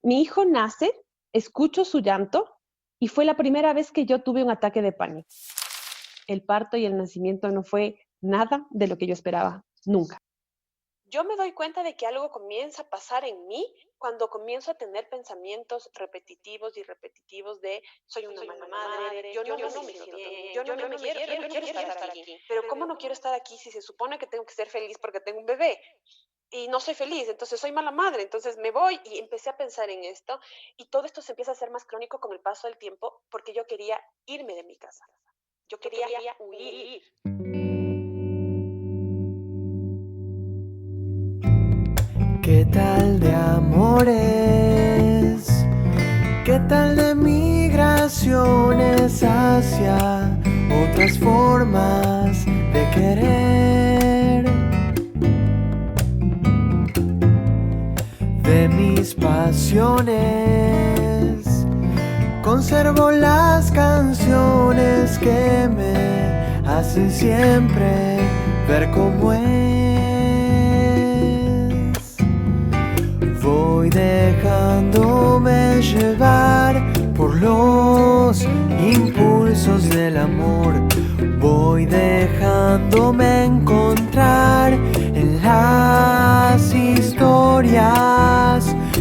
Mi hijo nace, escucho su llanto y fue la primera vez que yo tuve un ataque de pánico. El parto y el nacimiento no fue nada de lo que yo esperaba, nunca. Yo me doy cuenta de que algo comienza a pasar en mí cuando comienzo a tener pensamientos repetitivos de soy una mala madre, yo no me siento bien, yo no me quiero estar aquí. Pero ¿cómo no quiero estar aquí si se supone que tengo que ser feliz porque tengo un bebé? Y no soy feliz, entonces soy mala madre, entonces me voy y empecé a pensar en esto y todo esto se empieza a hacer más crónico con el paso del tiempo porque yo quería irme de mi casa, yo quería huir. ¿Qué tal de amores? ¿Qué tal de migraciones hacia otras formas de querer? De mis pasiones conservo las canciones que me hacen siempre ver cómo es. Voy dejándome llevar por los impulsos del amor. Voy dejándome encontrar en las historias.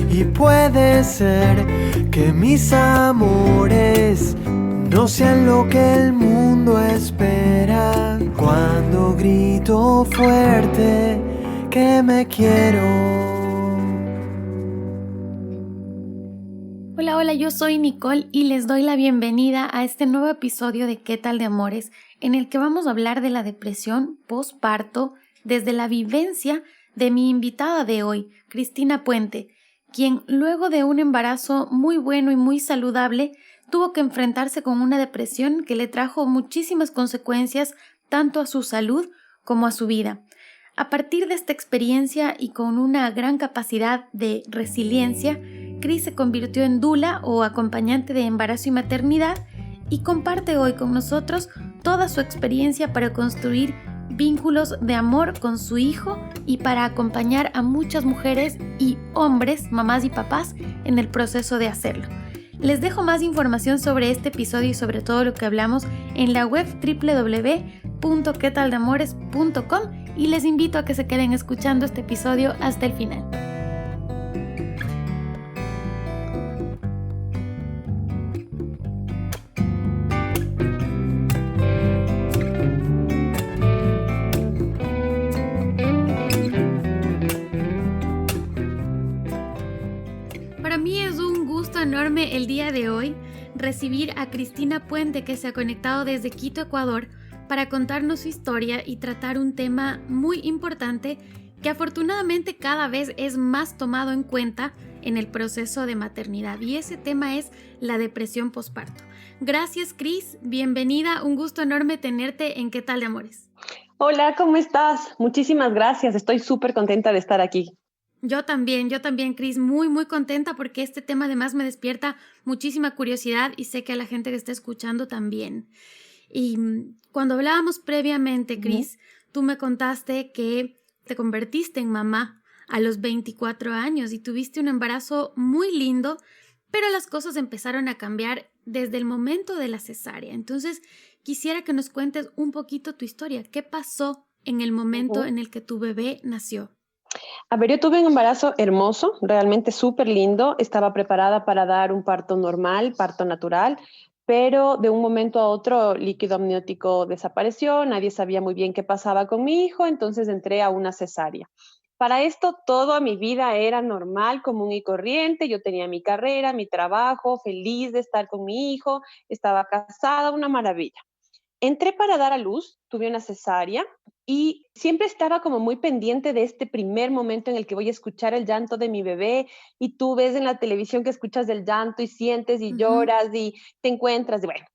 Y puede ser que mis amores no sean lo que el mundo espera. Cuando grito fuerte que me quiero. Hola, yo soy Nicole y les doy la bienvenida a este nuevo episodio de ¿Qué tal de amores? En el que vamos a hablar de la depresión postparto desde la vivencia de mi invitada de hoy, Cristina Puente, quien luego de un embarazo muy bueno y muy saludable tuvo que enfrentarse con una depresión que le trajo muchísimas consecuencias tanto a su salud como a su vida. A partir de esta experiencia y con una gran capacidad de resiliencia, Cris se convirtió en dula o acompañante de embarazo y maternidad y comparte hoy con nosotros toda su experiencia para construir vínculos de amor con su hijo y para acompañar a muchas mujeres y hombres, mamás y papás, en el proceso de hacerlo. Les dejo más información sobre este episodio y sobre todo lo que hablamos en la web www.quetaldeamores.com y les invito a que se queden escuchando este episodio hasta el final. Para mí es un gusto enorme el día de hoy recibir a Cristina Puente, que se ha conectado desde Quito, Ecuador, para contarnos su historia y tratar un tema muy importante que afortunadamente cada vez es más tomado en cuenta en el proceso de maternidad, y ese tema es la depresión postparto. Gracias, Cris, bienvenida, un gusto enorme tenerte en ¿Qué tal de amores? Hola, ¿cómo estás? Muchísimas gracias, estoy súper contenta de estar aquí. Yo también, Cris, muy contenta porque este tema además me despierta muchísima curiosidad y sé que a la gente que está escuchando también. Y cuando hablábamos previamente, Cris, tú me contaste que te convertiste en mamá a los 24 años y tuviste un embarazo muy lindo, pero las cosas empezaron a cambiar desde el momento de la cesárea. Entonces, quisiera que nos cuentes un poquito tu historia. ¿Qué pasó en el momento en el que tu bebé nació? A ver, yo tuve un embarazo hermoso, realmente súper lindo. Estaba preparada para dar un parto normal, parto natural, pero de un momento a otro líquido amniótico desapareció, nadie sabía muy bien qué pasaba con mi hijo, entonces entré a una cesárea. Para esto, toda mi vida era normal, común y corriente. Yo tenía mi carrera, mi trabajo, feliz de estar con mi hijo, estaba casada, una maravilla. Entré para dar a luz, tuve una cesárea y siempre estaba como muy pendiente de este primer momento en el que voy a escuchar el llanto de mi bebé y tú ves en la televisión que escuchas el llanto y sientes y lloras y te encuentras. Y bueno,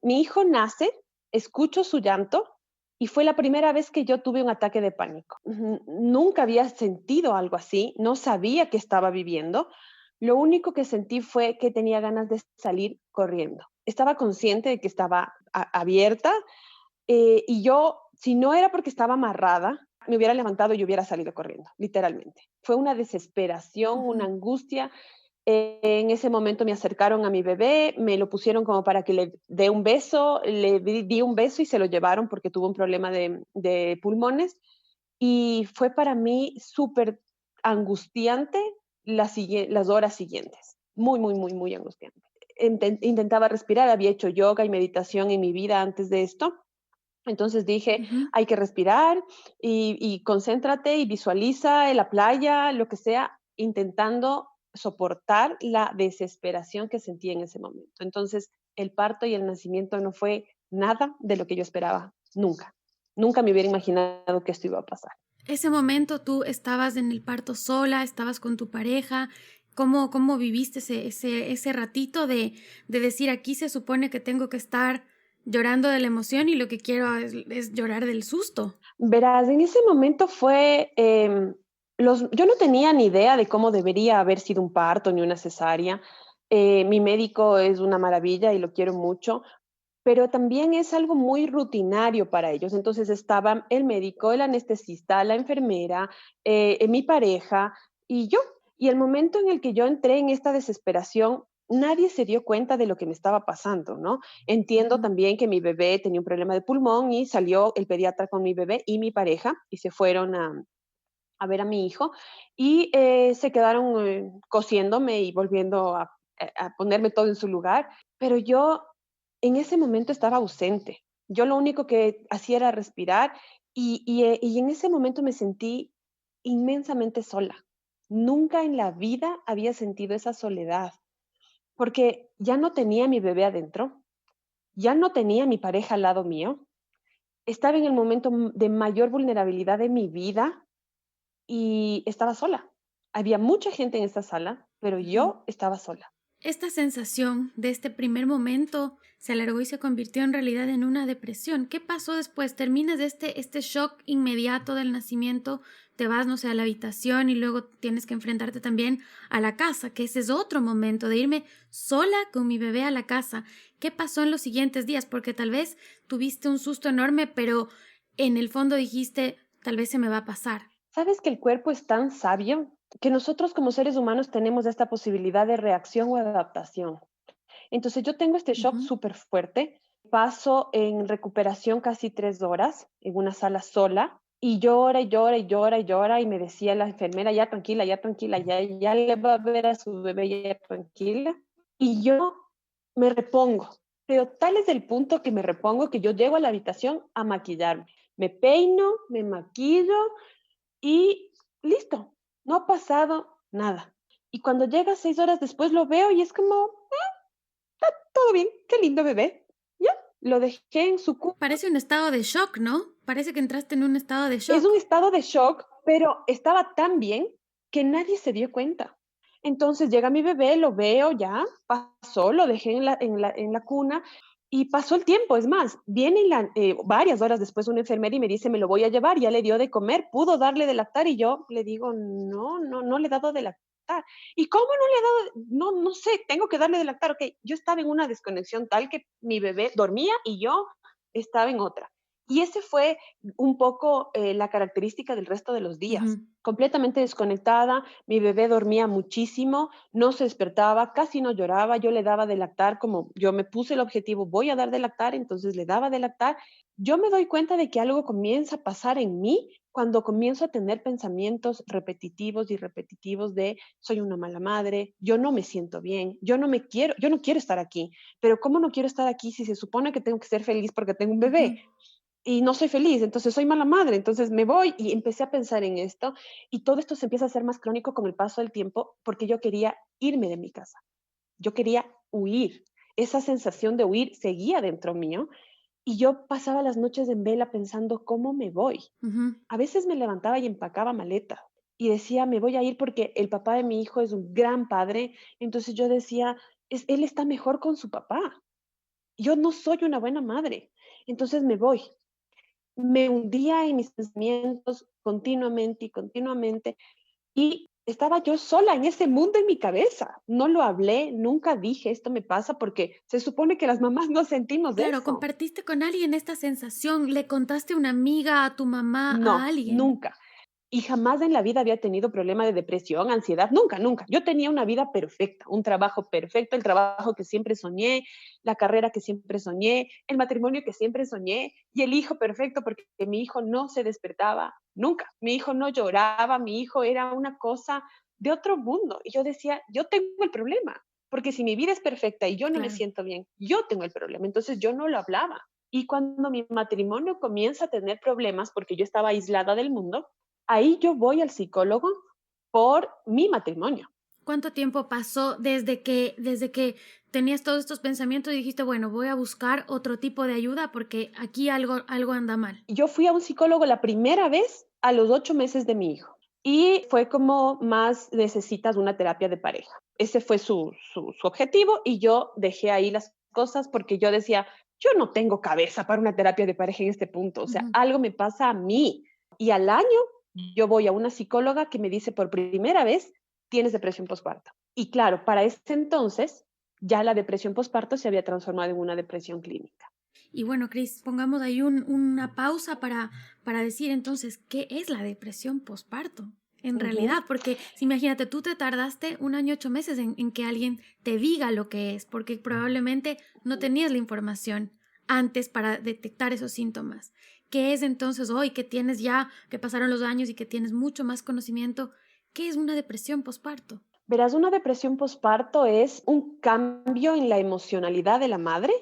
mi hijo nace, escucho su llanto y fue la primera vez que yo tuve un ataque de pánico. Nunca había sentido algo así, no sabía qué estaba viviendo. Lo único que sentí fue que tenía ganas de salir corriendo. Estaba consciente de que estaba abierta y yo, si no era porque estaba amarrada, me hubiera levantado y hubiera salido corriendo, literalmente. Fue una desesperación, una Ujú. angustia. En ese momento me acercaron a mi bebé, me lo pusieron como para que le dé un beso, di un beso y se lo llevaron porque tuvo un problema de pulmones. Y fue para mí súper angustiante las horas siguientes. Muy, muy, muy, muy angustiante. Intentaba respirar, había hecho yoga y meditación en mi vida antes de esto. Entonces dije, Ujú. hay que respirar y concéntrate y visualiza en la playa, lo que sea, intentando soportar la desesperación que sentí en ese momento. Entonces, el parto y el nacimiento no fue nada de lo que yo esperaba, nunca. Nunca me hubiera imaginado que esto iba a pasar. Ese momento tú estabas en el parto sola, estabas con tu pareja. ¿Cómo viviste ese ratito de decir aquí se supone que tengo que estar llorando de la emoción y lo que quiero es llorar del susto? Verás, en ese momento fue, yo no tenía ni idea de cómo debería haber sido un parto ni una cesárea. Mi médico es una maravilla y lo quiero mucho, pero también es algo muy rutinario para ellos. Entonces estaban el médico, el anestesista, la enfermera, mi pareja y yo. Y el momento en el que yo entré en esta desesperación, nadie se dio cuenta de lo que me estaba pasando, ¿no? Entiendo Ujú. también que mi bebé tenía un problema de pulmón y salió el pediatra con mi bebé y mi pareja y se fueron a ver a mi hijo y se quedaron cosiéndome y volviendo a ponerme todo en su lugar, pero yo en ese momento estaba ausente. Yo lo único que hacía era respirar y en ese momento me sentí inmensamente sola. Nunca en la vida había sentido esa soledad, porque ya no tenía a mi bebé adentro, ya no tenía a mi pareja al lado mío, estaba en el momento de mayor vulnerabilidad de mi vida y estaba sola. Había mucha gente en esta sala, pero Ujú. yo estaba sola. Esta sensación de este primer momento se alargó y se convirtió en realidad en una depresión. ¿Qué pasó después? Terminas de este shock inmediato del nacimiento, te vas, no sé, a la habitación y luego tienes que enfrentarte también a la casa, que ese es otro momento de irme sola con mi bebé a la casa. ¿Qué pasó en los siguientes días? Porque tal vez tuviste un susto enorme, pero en el fondo dijiste, tal vez se me va a pasar. ¿Sabes que el cuerpo es tan sabio que nosotros como seres humanos tenemos esta posibilidad de reacción o adaptación? Entonces yo tengo este shock Ujú. súper fuerte, paso en recuperación casi 3 horas en una sala sola y llora y llora y llora y llora y me decía la enfermera, ya tranquila, ya le va a ver a su bebé, ya tranquila. Y yo me repongo, pero tal es el punto que me repongo que yo llego a la habitación a maquillarme. Me peino, me maquillo y listo, no ha pasado nada. Y cuando llega 6 horas después lo veo y es como, todo bien, qué lindo bebé. Ya, lo dejé en su cuna. Parece un estado de shock, ¿no? Parece que entraste en un estado de Es un shock. estado de shock, pero estaba tan bien que nadie se dio cuenta. Entonces llega mi bebé, lo veo ya, pasó, lo dejé en la cuna y pasó el tiempo. Es más, viene varias horas después una enfermera y me dice, me lo voy a llevar, ya le dio de comer, pudo darle de lactar y yo le digo, no, no, no le he dado de lactar. ¿Y cómo no le he dado? No, no sé, tengo que darle de lactar. Ok, yo estaba en una desconexión tal que mi bebé dormía y yo estaba en otra. Y ese fue un poco la característica del resto de los días. Ujú. Completamente desconectada, mi bebé dormía muchísimo, no se despertaba, casi no lloraba, yo le daba de lactar, como yo me puse el objetivo, voy a dar de lactar, entonces le daba de lactar. Yo me doy cuenta de que algo comienza a pasar en mí cuando comienzo a tener pensamientos repetitivos y repetitivos de soy una mala madre, yo no me siento bien, yo no quiero estar aquí, pero ¿cómo no quiero estar aquí si se supone que tengo que ser feliz porque tengo un Ujú. bebé? Y no soy feliz, entonces soy mala madre, entonces me voy y empecé a pensar en esto y todo esto se empieza a hacer más crónico con el paso del tiempo porque yo quería irme de mi casa, yo quería huir, esa sensación de huir seguía dentro mío y yo pasaba las noches en vela pensando cómo me voy. Ujú. A veces me levantaba y empacaba maleta y decía, me voy a ir porque el papá de mi hijo es un gran padre, entonces yo decía, él está mejor con su papá, yo no soy una buena madre, entonces me voy. Me hundía en mis pensamientos continuamente y continuamente. Y estaba yo sola en ese mundo en mi cabeza. No lo hablé, nunca dije esto me pasa porque se supone que las mamás no sentimos Claro, eso. compartiste con alguien esta sensación, le contaste a una amiga, a tu mamá, a No, alguien. nunca. Y jamás en la vida había tenido problema de depresión, ansiedad, nunca, nunca. Yo tenía una vida perfecta, un trabajo perfecto, el trabajo que siempre soñé, la carrera que siempre soñé, el matrimonio que siempre soñé y el hijo perfecto porque mi hijo no se despertaba nunca, mi hijo no lloraba, mi hijo era una cosa de otro mundo. Y yo decía, yo tengo el problema, porque si mi vida es perfecta y yo no me Claro. siento bien, yo tengo el problema. Entonces yo no lo hablaba. Y cuando mi matrimonio comienza a tener problemas, porque yo estaba aislada del mundo, ahí yo voy al psicólogo por mi matrimonio. ¿Cuánto tiempo pasó desde que tenías todos estos pensamientos y dijiste, bueno, voy a buscar otro tipo de ayuda porque aquí algo anda mal? Yo fui a un psicólogo la primera vez a los 8 meses de mi hijo y fue como más necesitas una terapia de pareja. Ese fue su objetivo y yo dejé ahí las cosas porque yo decía, yo no tengo cabeza para una terapia de pareja en este punto, o sea, Ujú. algo me pasa a mí. Y al año yo voy a una psicóloga que me dice por primera vez, tienes depresión postparto. Y claro, para ese entonces ya la depresión postparto se había transformado en una depresión clínica. Y bueno, Cris, pongamos ahí una pausa para decir entonces, ¿qué es la depresión postparto? En Ujú. realidad, porque si imagínate, tú te tardaste 1 año 8 meses en que alguien te diga lo que es, porque probablemente no tenías la información antes para detectar esos síntomas. ¿Qué es entonces hoy que tienes ya, que pasaron los años y que tienes mucho más conocimiento? ¿Qué es una depresión postparto? Verás, una depresión postparto es un cambio en la emocionalidad de la madre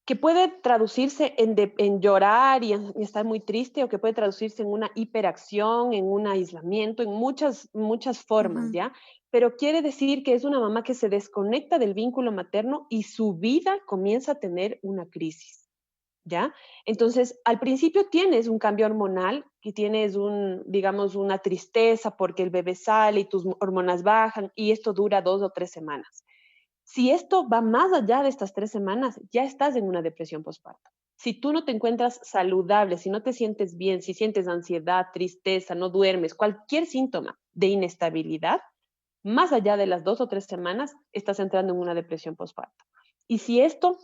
que puede traducirse en llorar y estar muy triste o que puede traducirse en una hiperacción, en un aislamiento, en muchas, muchas formas, Ujú. ¿ya? Pero quiere decir que es una mamá que se desconecta del vínculo materno y su vida comienza a tener una crisis. ¿Ya? Entonces, al principio tienes un cambio hormonal, que tienes digamos, una tristeza porque el bebé sale y tus hormonas bajan y esto dura 2 o 3 semanas. Si esto va más allá de estas 3 semanas, ya estás en una depresión postparto. Si tú no te encuentras saludable, si no te sientes bien, si sientes ansiedad, tristeza, no duermes, cualquier síntoma de inestabilidad, más allá de las 2 o 3 semanas, estás entrando en una depresión postparto. Y si esto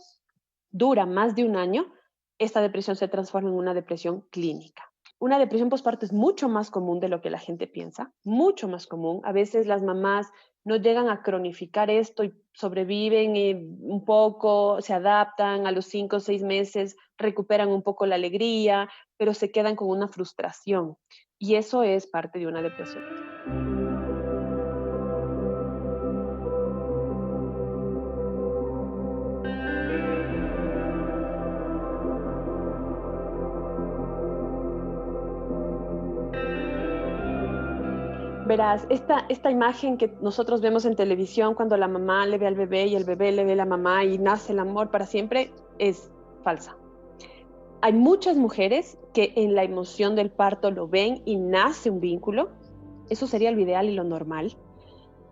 dura más de un año, esta depresión se transforma en una depresión clínica. Una depresión postparto es mucho más común de lo que la gente piensa, mucho más común. A veces las mamás no llegan a cronificar esto y sobreviven un poco, se adaptan a los 5 o 6 meses, recuperan un poco la alegría, pero se quedan con una frustración. Y eso es parte de una depresión. Verás, esta imagen que nosotros vemos en televisión cuando la mamá le ve al bebé y el bebé le ve a la mamá y nace el amor para siempre es falsa. Hay muchas mujeres que en la emoción del parto lo ven y nace un vínculo. Eso sería lo ideal y lo normal,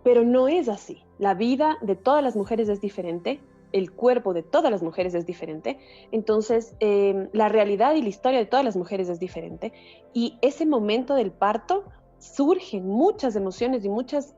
pero no es así. La vida de todas las mujeres es diferente, el cuerpo de todas las mujeres es diferente, entonces la realidad y la historia de todas las mujeres es diferente y ese momento del parto surgen muchas emociones y muchas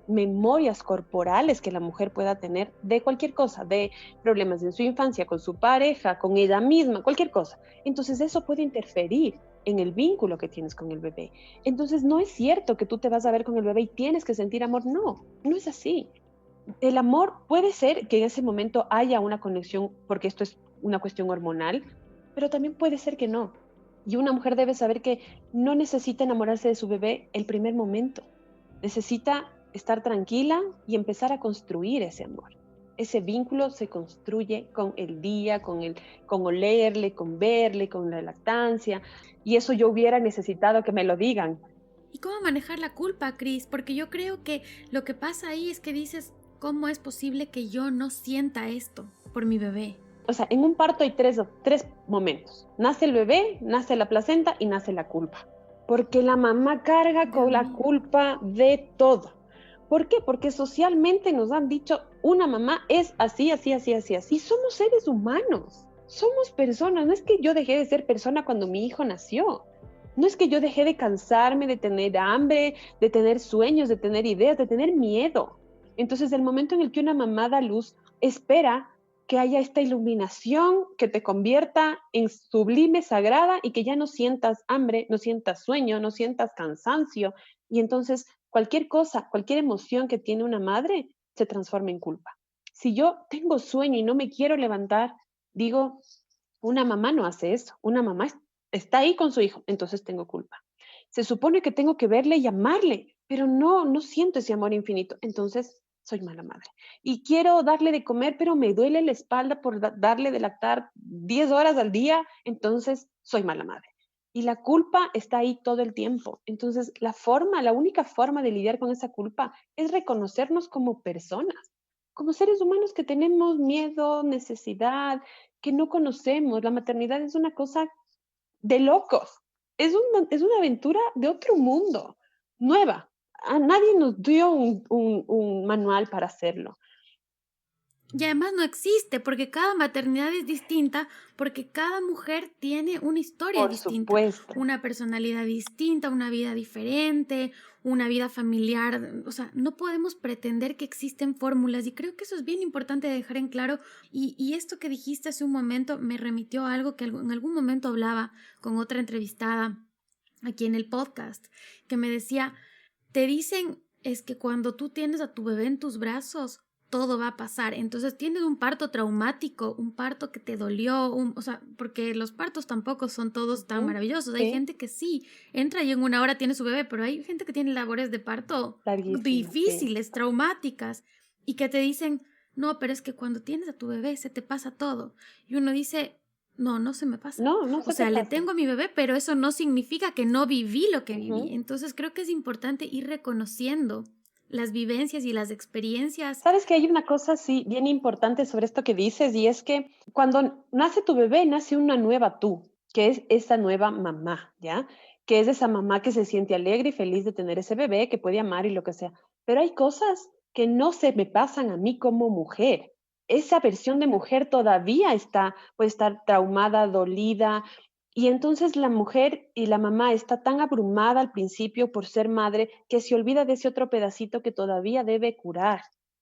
memorias corporales que la mujer pueda tener de cualquier cosa, de problemas en su infancia, con su pareja, con ella misma, cualquier cosa. Entonces eso puede interferir en el vínculo que tienes con el bebé. Entonces no es cierto que tú te vas a ver con el bebé y tienes que sentir amor. No, no es así. El amor puede ser que en ese momento haya una conexión porque esto es una cuestión hormonal, pero también puede ser que no. Y una mujer debe saber que no necesita enamorarse de su bebé el primer momento. Necesita estar tranquila y empezar a construir ese amor. Ese vínculo se construye con el día, con olerle, con verle, con la lactancia. Y eso yo hubiera necesitado que me lo digan. ¿Y cómo manejar la culpa, Cris? Porque yo creo que lo que pasa ahí es que dices, ¿cómo es posible que yo no sienta esto por mi bebé? O sea, en un parto hay tres momentos. Nace el bebé, nace la placenta y nace la culpa. Porque la mamá carga Dios con la mío. culpa de todo. ¿Por qué? Porque socialmente nos han dicho, una mamá es así, así, así, así, así. Somos seres humanos, somos personas. No es que yo dejé de ser persona cuando mi hijo nació. No es que yo dejé de cansarme, de tener hambre, de tener sueños, de tener ideas, de tener miedo. Entonces, el momento en el que una mamá da luz, espera que haya esta iluminación que te convierta en sublime, sagrada y que ya no sientas hambre, no sientas sueño, no sientas cansancio. Y entonces, cualquier cosa, cualquier emoción que tiene una madre se transforma en culpa. Si yo tengo sueño y no me quiero levantar, digo, una mamá no hace eso. Una mamá está ahí con su hijo, entonces tengo culpa. Se supone que tengo que verle y amarle, pero no siento ese amor infinito, entonces soy mala madre. Y quiero darle de comer, pero me duele la espalda por darle de lactar 10 horas al día, entonces soy mala madre. Y la culpa está ahí todo el tiempo. Entonces, la única forma de lidiar con esa culpa es reconocernos como personas, como seres humanos que tenemos miedo, necesidad, que no conocemos. La maternidad es una cosa de locos. Es una aventura de otro mundo, nueva. A nadie nos dio un manual para hacerlo. Y además no existe, porque cada maternidad es distinta, porque cada mujer tiene una historia Por distinta, supuesto. una personalidad distinta, una vida diferente, una vida familiar. O sea, no podemos pretender que existen fórmulas y creo que eso es bien importante dejar en claro. Y esto que dijiste hace un momento me remitió a algo que en algún momento hablaba con otra entrevistada aquí en el podcast, que me decía, te dicen es que cuando tú tienes a tu bebé en tus brazos, todo va a pasar. Entonces tienes un parto traumático, un parto que te dolió, o sea, porque los partos tampoco son todos tan Ujú. maravillosos. Hay Sí, gente que sí, entra y en una hora tiene su bebé, pero hay gente que tiene labores de parto larguísimo, sí. difíciles, traumáticas, y que te dicen, no, pero es que cuando tienes a tu bebé se te pasa todo. Y uno dice, no, no se me pasa. No, no O se te sea, le pasa. tengo a mi bebé, pero eso no significa que no viví lo que viví. Ujú. Entonces creo que es importante ir reconociendo las vivencias y las experiencias. Sabes que hay una cosa, sí, bien importante sobre esto que dices, y es que cuando nace tu bebé, nace una nueva tú, que es esa nueva mamá, ¿ya? Que es esa mamá que se siente alegre y feliz de tener ese bebé, que puede amar y lo que sea. Pero hay cosas que no se me pasan a mí como mujer. Esa versión de mujer todavía puede estar traumada, dolida, y entonces la mujer y la mamá está tan abrumada al principio por ser madre que se olvida de ese otro pedacito que todavía debe curar,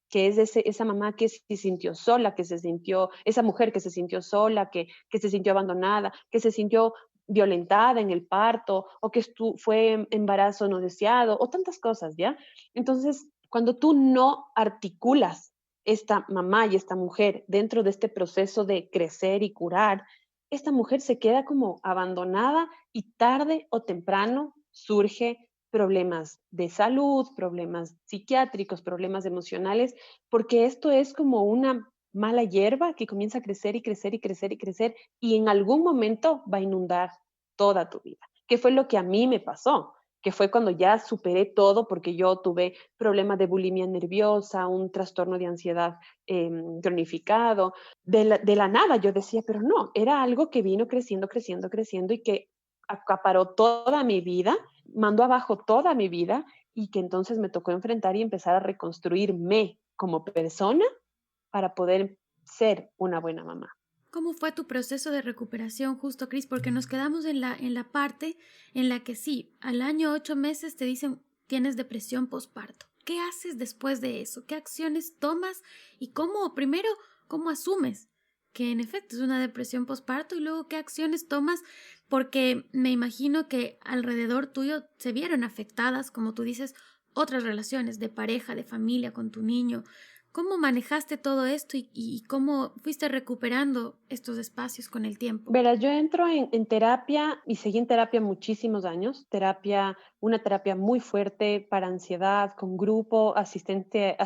que es esa mamá que se sintió sola, esa mujer que se sintió sola, que se sintió abandonada, que se sintió violentada en el parto o que fue embarazo no deseado o tantas cosas, ¿ya? Entonces, cuando tú no articulas esta mamá y esta mujer dentro de este proceso de crecer y curar, esta mujer se queda como abandonada y tarde o temprano surge problemas de salud, problemas psiquiátricos, problemas emocionales, porque esto es como una mala hierba que comienza a crecer y crecer y crecer y crecer y en algún momento va a inundar toda tu vida, que fue lo que a mí me pasó, que fue cuando ya superé todo porque yo tuve problemas de bulimia nerviosa, un trastorno de ansiedad cronificado, de la nada yo decía, pero no, era algo que vino creciendo, creciendo, creciendo y que acaparó toda mi vida, mandó abajo toda mi vida y que entonces me tocó enfrentar y empezar a reconstruirme como persona para poder ser una buena mamá. ¿Cómo fue tu proceso de recuperación justo, Cris? Porque nos quedamos en la parte en la que sí, al año 8 meses te dicen tienes depresión postparto. ¿Qué haces después de eso? ¿Qué acciones tomas? Y cómo, primero, cómo asumes que en efecto es una depresión postparto y luego qué acciones tomas, porque me imagino que alrededor tuyo se vieron afectadas, como tú dices, otras relaciones de pareja, de familia con tu niño. ¿Cómo manejaste todo esto y cómo fuiste recuperando estos espacios con el tiempo? Verás, yo entro en terapia y seguí en terapia muchísimos años, una terapia muy fuerte para ansiedad, con grupo, asistía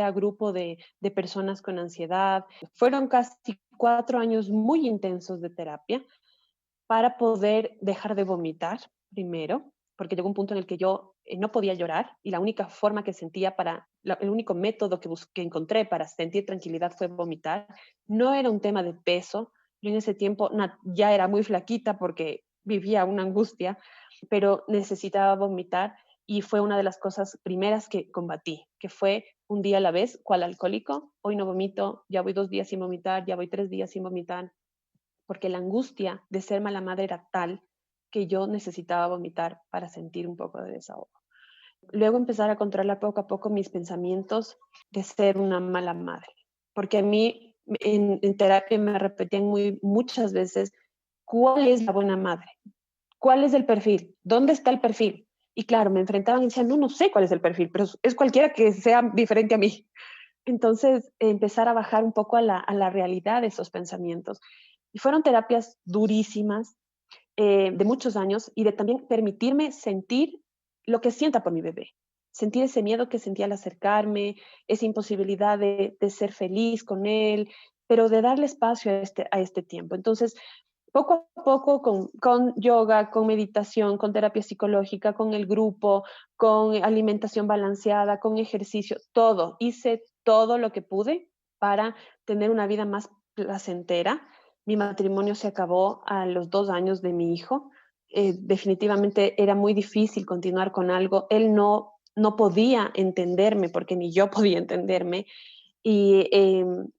a grupo de personas con ansiedad. Fueron casi 4 años muy intensos de terapia para poder dejar de vomitar primero, porque llegó un punto en el que yo no podía llorar y la única forma que sentía el único método que encontré para sentir tranquilidad fue vomitar. No era un tema de peso, yo en ese tiempo ya era muy flaquita porque vivía una angustia, pero necesitaba vomitar y fue una de las cosas primeras que combatí, que fue un día a la vez, cual alcohólico, hoy no vomito, ya voy 2 días sin vomitar, ya voy 3 días sin vomitar, porque la angustia de ser mala madre era tal que yo necesitaba vomitar para sentir un poco de desahogo. Luego empezar a controlar poco a poco mis pensamientos de ser una mala madre, porque a mí en terapia me repetían muchas veces, ¿cuál es la buena madre? ¿Cuál es el perfil? ¿Dónde está el perfil? Y claro, me enfrentaban y decían, no, no sé cuál es el perfil, pero es cualquiera que sea diferente a mí. Entonces, empezar a bajar un poco a la realidad de esos pensamientos. Y fueron terapias durísimas, de muchos años, y de también permitirme sentir lo que sienta por mi bebé. Sentir ese miedo que sentía al acercarme, esa imposibilidad de ser feliz con él, pero de darle espacio a este tiempo. Entonces, poco a poco con yoga, con meditación, con terapia psicológica, con el grupo, con alimentación balanceada, con ejercicio, todo. Hice todo lo que pude para tener una vida más placentera. Mi matrimonio se acabó a los 2 años de mi hijo. Definitivamente era muy difícil continuar con algo. Él no podía entenderme porque ni yo podía entenderme. Y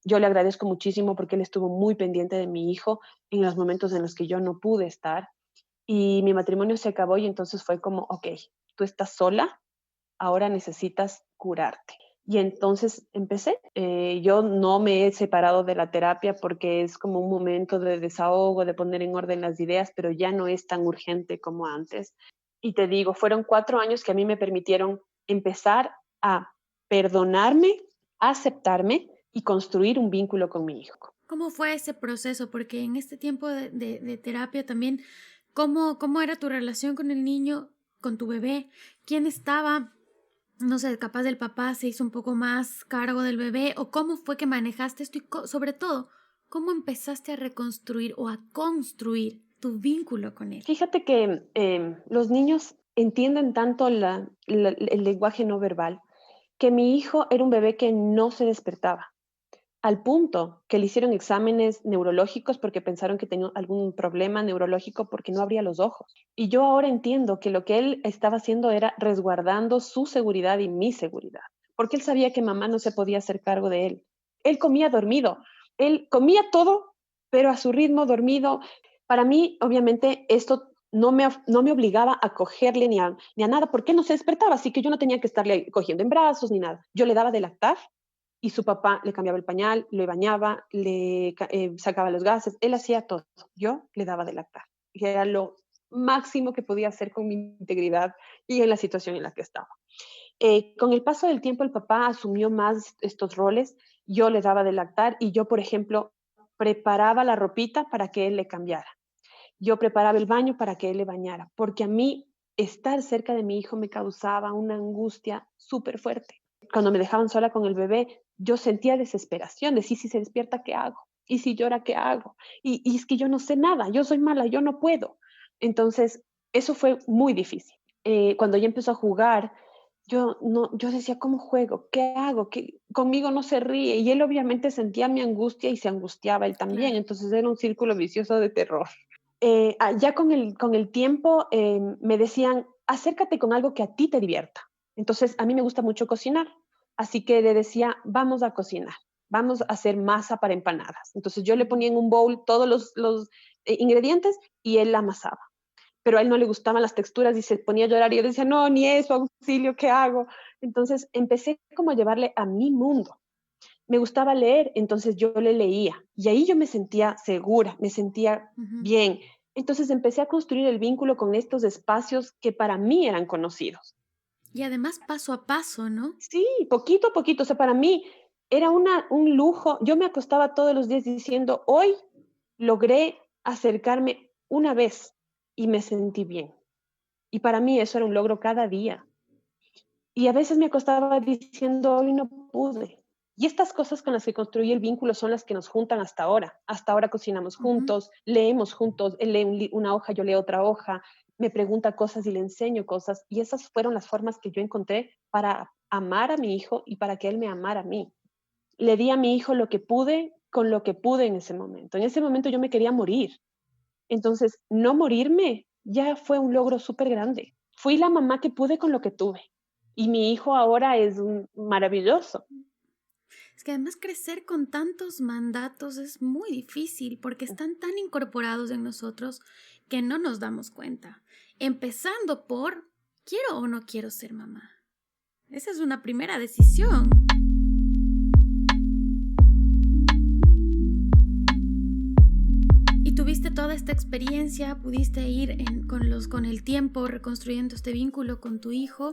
yo le agradezco muchísimo porque él estuvo muy pendiente de mi hijo en los momentos en los que yo no pude estar. Y mi matrimonio se acabó y entonces fue como, ok, tú estás sola, ahora necesitas curarte. Y entonces empecé. Yo no me he separado de la terapia porque es como un momento de desahogo, de poner en orden las ideas, pero ya no es tan urgente como antes. Y te digo, fueron 4 años que a mí me permitieron empezar a perdonarme, a aceptarme y construir un vínculo con mi hijo. ¿Cómo fue ese proceso? Porque en este tiempo de terapia también, ¿cómo era tu relación con el niño, con tu bebé? ¿Quién estaba? No sé, capaz del papá se hizo un poco más cargo del bebé, o cómo fue que manejaste esto y sobre todo, ¿cómo empezaste a reconstruir o a construir tu vínculo con él? Fíjate que los niños entienden tanto el lenguaje no verbal que mi hijo era un bebé que no se despertaba, al punto que le hicieron exámenes neurológicos porque pensaron que tenía algún problema neurológico porque no abría los ojos. Y yo ahora entiendo que lo que él estaba haciendo era resguardando su seguridad y mi seguridad, porque él sabía que mamá no se podía hacer cargo de él. Él comía dormido, él comía todo, pero a su ritmo dormido. Para mí, obviamente, esto no me obligaba a cogerle ni a nada, porque no se despertaba, así que yo no tenía que estarle cogiendo en brazos ni nada. Yo le daba de lactar y su papá le cambiaba el pañal, le bañaba, sacaba los gases, él hacía todo. Yo le daba de lactar, y era lo máximo que podía hacer con mi integridad y en la situación en la que estaba. Con el paso del tiempo, el papá asumió más estos roles, yo le daba de lactar y yo, por ejemplo, preparaba la ropita para que él le cambiara. Yo preparaba el baño para que él le bañara, porque a mí estar cerca de mi hijo me causaba una angustia súper fuerte. Cuando me dejaban sola con el bebé, yo sentía desesperación, decir, si se despierta, ¿qué hago? Y si llora, ¿qué hago? Y es que yo no sé nada, yo soy mala, yo no puedo. Entonces, eso fue muy difícil. Cuando ya empezó a jugar, yo decía, ¿cómo juego? ¿Qué hago? Conmigo no se ríe. Y él obviamente sentía mi angustia y se angustiaba él también. Claro. Entonces era un círculo vicioso de terror. Ya con el tiempo me decían, acércate con algo que a ti te divierta. Entonces, a mí me gusta mucho cocinar, así que le decía, vamos a cocinar, vamos a hacer masa para empanadas. Entonces, yo le ponía en un bowl todos los ingredientes y él la amasaba. Pero a él no le gustaban las texturas y se ponía a llorar y yo decía, no, ni eso, auxilio, ¿qué hago? Entonces, empecé como a llevarle a mi mundo. Me gustaba leer, entonces yo le leía y ahí yo me sentía segura, me sentía Ujú. bien. Entonces empecé a construir el vínculo con estos espacios que para mí eran conocidos. Y además paso a paso, ¿no? Sí, poquito a poquito, o sea, para mí era un lujo. Yo me acostaba todos los días diciendo, hoy logré acercarme una vez y me sentí bien. Y para mí eso era un logro cada día. Y a veces me acostaba diciendo, hoy no pude. Y estas cosas con las que construí el vínculo son las que nos juntan hasta ahora. Hasta ahora cocinamos Ujú. juntos, leemos juntos, él lee una hoja, yo leo otra hoja, me pregunta cosas y le enseño cosas. Y esas fueron las formas que yo encontré para amar a mi hijo y para que él me amara a mí. Le di a mi hijo lo que pude con lo que pude en ese momento. En ese momento yo me quería morir. Entonces, no morirme ya fue un logro súper grande. Fui la mamá que pude con lo que tuve. Y mi hijo ahora es maravilloso. Es que además crecer con tantos mandatos es muy difícil porque están tan incorporados en nosotros que no nos damos cuenta. Empezando por, ¿quiero o no quiero ser mamá? Esa es una primera decisión. Y tuviste toda esta experiencia, pudiste ir con el tiempo reconstruyendo este vínculo con tu hijo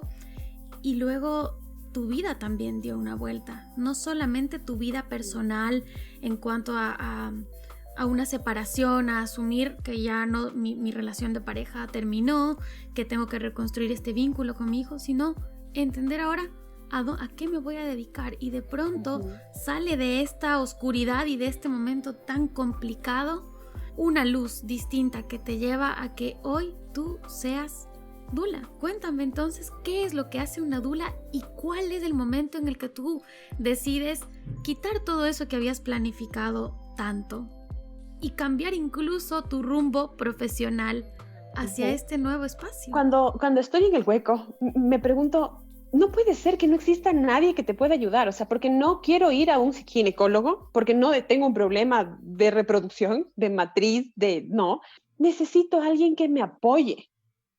y luego tu vida también dio una vuelta. No solamente tu vida personal en cuanto a una separación, a asumir que ya no, mi relación de pareja terminó, que tengo que reconstruir este vínculo con mi hijo, sino entender ahora a qué me voy a dedicar. Y de pronto sale de esta oscuridad y de este momento tan complicado una luz distinta que te lleva a que hoy tú seas dula. Cuéntame entonces qué es lo que hace una dula y cuál es el momento en el que tú decides quitar todo eso que habías planificado tanto y cambiar incluso tu rumbo profesional hacia este nuevo espacio. Cuando estoy en el hueco, me pregunto, no puede ser que no exista nadie que te pueda ayudar, o sea, porque no quiero ir a un ginecólogo, porque no tengo un problema de reproducción, de matriz, no, necesito a alguien que me apoye.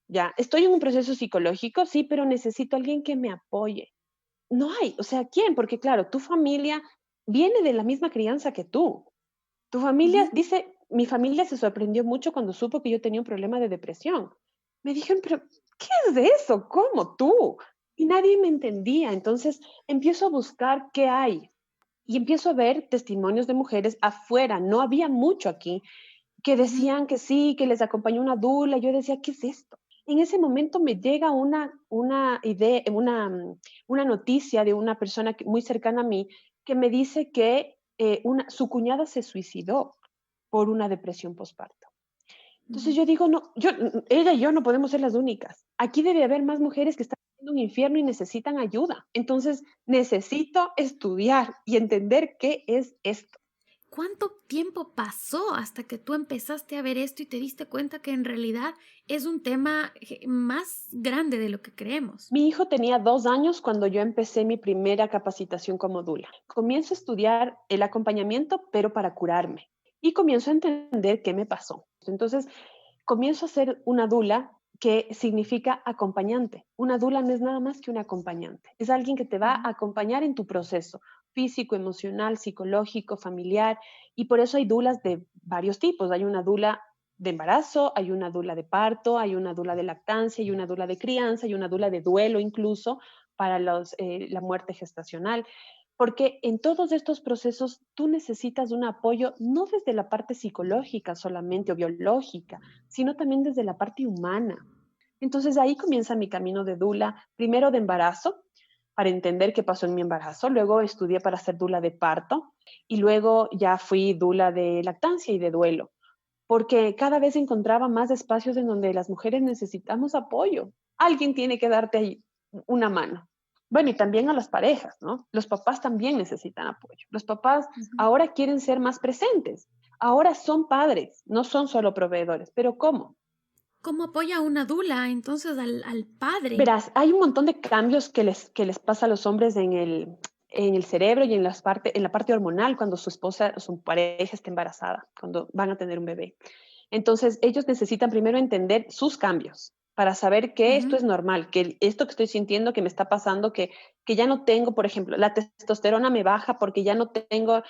Ya, estoy en un proceso psicológico, sí, pero necesito a alguien que me apoye. No hay, o sea, ¿quién? Porque claro, tu familia viene de la misma crianza que tú. Tu familia, dice, mi familia se sorprendió mucho cuando supo que yo tenía un problema de depresión. Me dijeron, pero ¿qué es de eso? ¿Cómo tú? Y nadie me entendía. Entonces empiezo a buscar qué hay y empiezo a ver testimonios de mujeres afuera. No había mucho aquí que decían que sí, que les acompañó una dula. Yo decía, ¿qué es esto? En ese momento me llega una idea, una noticia de una persona muy cercana a mí que me dice que su cuñada se suicidó por una depresión postparto. Entonces yo digo, no, ella y yo no podemos ser las únicas. Aquí debe haber más mujeres que están en un infierno y necesitan ayuda. Entonces necesito estudiar y entender qué es esto. ¿Cuánto tiempo pasó hasta que tú empezaste a ver esto y te diste cuenta que en realidad es un tema más grande de lo que creemos? Mi hijo tenía 2 años cuando yo empecé mi primera capacitación como dula. Comienzo a estudiar el acompañamiento, pero para curarme. Y comienzo a entender qué me pasó. Entonces, comienzo a ser una dula que significa acompañante. Una dula no es nada más que un acompañante. Es alguien que te va a acompañar en tu proceso físico, emocional, psicológico, familiar. Y por eso hay dulas de varios tipos. Hay una dula de embarazo, hay una dula de parto, hay una dula de lactancia, hay una dula de crianza, hay una dula de duelo incluso para la muerte gestacional. Porque en todos estos procesos tú necesitas un apoyo no desde la parte psicológica solamente o biológica, sino también desde la parte humana. Entonces ahí comienza mi camino de dula, primero de embarazo, para entender qué pasó en mi embarazo, luego estudié para ser dula de parto y luego ya fui dula de lactancia y de duelo, porque cada vez encontraba más espacios en donde las mujeres necesitamos apoyo. Alguien tiene que darte ahí una mano. Bueno, y también a las parejas, ¿no? Los papás también necesitan apoyo. Los papás ahora quieren ser más presentes. Ahora son padres, no son solo proveedores. ¿Pero cómo? ¿Cómo apoya una dula entonces al padre? Verás, hay un montón de cambios que les pasa a los hombres en el cerebro y en la parte hormonal cuando su esposa o su pareja está embarazada, cuando van a tener un bebé. Entonces, ellos necesitan primero entender sus cambios para saber que esto es normal, que esto que estoy sintiendo, que me está pasando, que ya no tengo, por ejemplo, la testosterona me baja porque ya no tengo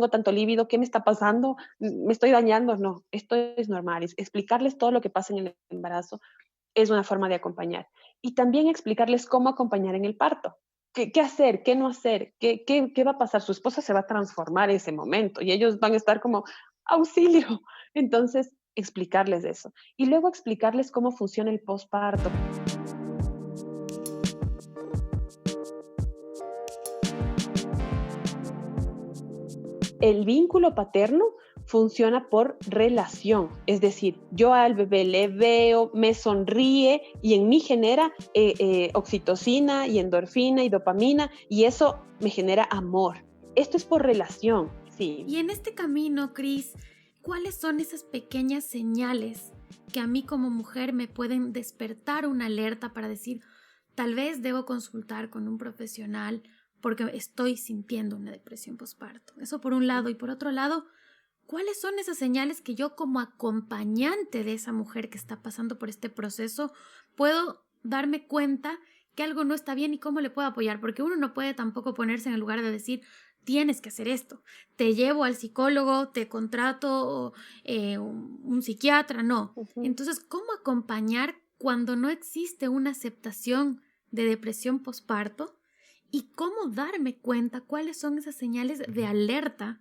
tanto líbido, ¿qué me está pasando? ¿Me estoy dañando? No, esto es normal. Explicarles todo lo que pasa en el embarazo es una forma de acompañar. Y también explicarles cómo acompañar en el parto. ¿Qué hacer? ¿Qué no hacer? ¿Qué va a pasar? Su esposa se va a transformar en ese momento y ellos van a estar como, auxilio. Entonces, explicarles eso. Y luego explicarles cómo funciona el posparto. El vínculo paterno funciona por relación, es decir, yo al bebé le veo, me sonríe y en mí genera oxitocina y endorfina y dopamina y eso me genera amor. Esto es por relación, sí. Y en este camino, Cris, ¿cuáles son esas pequeñas señales que a mí como mujer me pueden despertar una alerta para decir, tal vez debo consultar con un profesional porque estoy sintiendo una depresión postparto? Eso por un lado. Y por otro lado, ¿cuáles son esas señales que yo como acompañante de esa mujer que está pasando por este proceso puedo darme cuenta que algo no está bien y cómo le puedo apoyar? Porque uno no puede tampoco ponerse en el lugar de decir, tienes que hacer esto, te llevo al psicólogo, te contrato un psiquiatra, no. Ujú. Entonces, ¿cómo acompañar cuando no existe una aceptación de depresión posparto? ¿Y cómo darme cuenta cuáles son esas señales de alerta